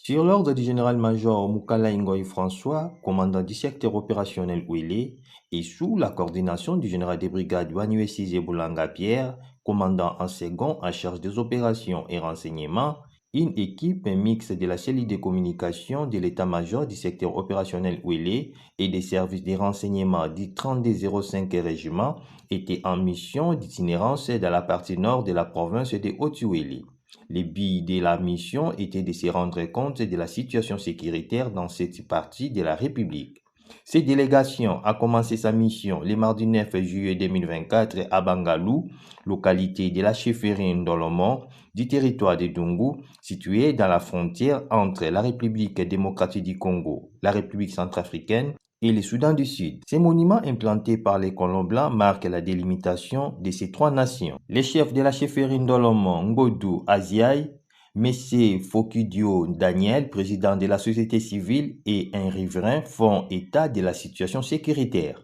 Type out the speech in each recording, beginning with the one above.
Sur l'ordre du général-major Mukala Ngoï François, commandant du secteur opérationnel Ouélé, et sous la coordination du général de brigade Wanyue Sizé Boulanga Pierre, commandant en second en charge des opérations et renseignements, une équipe mixte de la cellule de communication de l'état-major du secteur opérationnel Ouélé et des services de renseignement du 3205 régiment était en mission d'itinérance dans la partie nord de la province de Haut-Ouélé. Le but de la mission était de se rendre compte de la situation sécuritaire dans cette partie de la République. Cette délégation a commencé sa mission le mardi 9 juillet 2024 à Bangalou, localité de la chefferie Ndolomon du territoire de Dungu, située dans la frontière entre la République démocratique du Congo, la République centrafricaine et le Soudan du Sud. Ces monuments implantés par les colons blancs marquent la délimitation de ces trois nations. Les chefs de la chefferie Ndolomon, Ngodou Aziaï, Messé Fokudio Daniel, président de la société civile, et un riverain font état de la situation sécuritaire.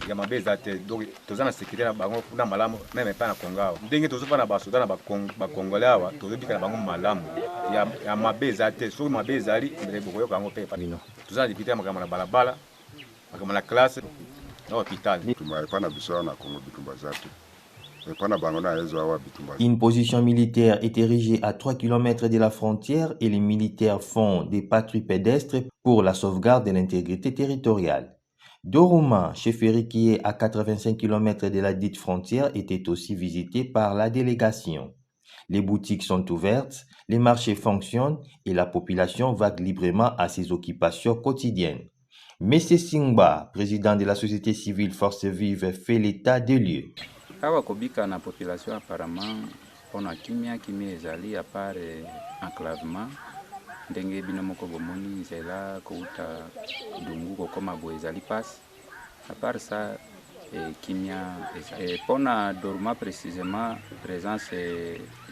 Ya mabeza te donc tozana sécurité na bango kuna malamu même pas na Kongo ndenge tozofa na basoda na bakongolais awa tozobika na bango malamu ya mabeza te so mabeza ali mbele bokoyo kango pe pa bino tozana dipite makama na balabala makama na classe na hôpital tumaepa na biso na Kongo bitumba zate. Une position militaire est érigée à 3 km de la frontière et les militaires font des patrouilles pédestres pour la sauvegarde de l'intégrité territoriale. Doruma, chefferie qui est à 85 km de la dite frontière, était aussi visité par la délégation. Les boutiques sont ouvertes, les marchés fonctionnent et la population vague librement à ses occupations quotidiennes. Messé Singba, président de la société civile Force Vive, fait l'état des lieux. Awa kobika na population apparemment pona kimia ezali à part enclavement ndenge bino moko bomoni nzela kouta Dungu kokoma bo ezali passe à part ça kimia pona Doruma précisément présence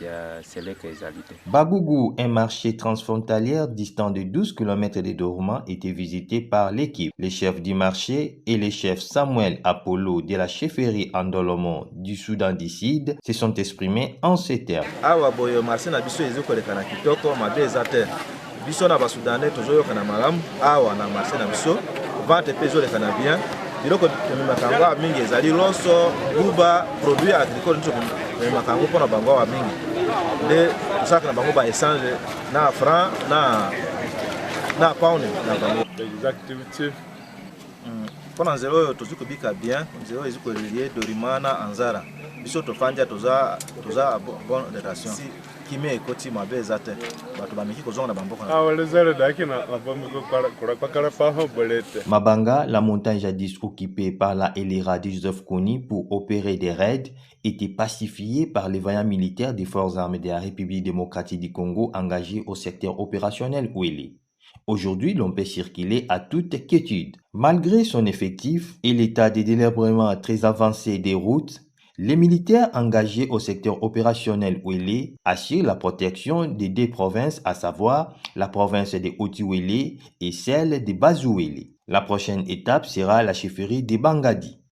ya seleka ezalite. Bagougou, un marché transfrontalier distant de 12 km de Doruma, était visité par l'équipe. Les chefs du marché et les chefs Samuel Apollo de la chefferie Ndolomon du Soudan du Sud se sont exprimés en ces termes. Awa boyo marché na biso ezokoleka na kitoko mabeza te. Biso na basoudanais tozoyoka na malamu awa na marché na biso vente pe ezoleka na bien. Biloko makango mingi ezali loso guba produit agricole nto makango pona bango wa mingi de tosaka na bango ba échange na franc na pound na bango des activités pona nzelo oyo tozikobika bien nzelo ezikolie Dorima na Anzara biso tofanja toza bonne relation kimé ekoti mabeza te bato bamiki kozonga na bamboko Mabanga, la montagne jadis occupée par la LRA de Joseph Kony pour opérer des raids, était pacifiée par les vaillants militaires des forces armées de la République démocratique du Congo engagés au secteur opérationnel Ouélé. Aujourd'hui, l'on peut circuler à toute quiétude. Malgré son effectif et l'état de délabrement très avancé des routes, les militaires engagés au secteur opérationnel Ouélé assurent la protection des deux provinces, à savoir la province de Haut-Ouélé et celle de Bas-Ouélé. La prochaine étape sera la chefferie de Bangadi.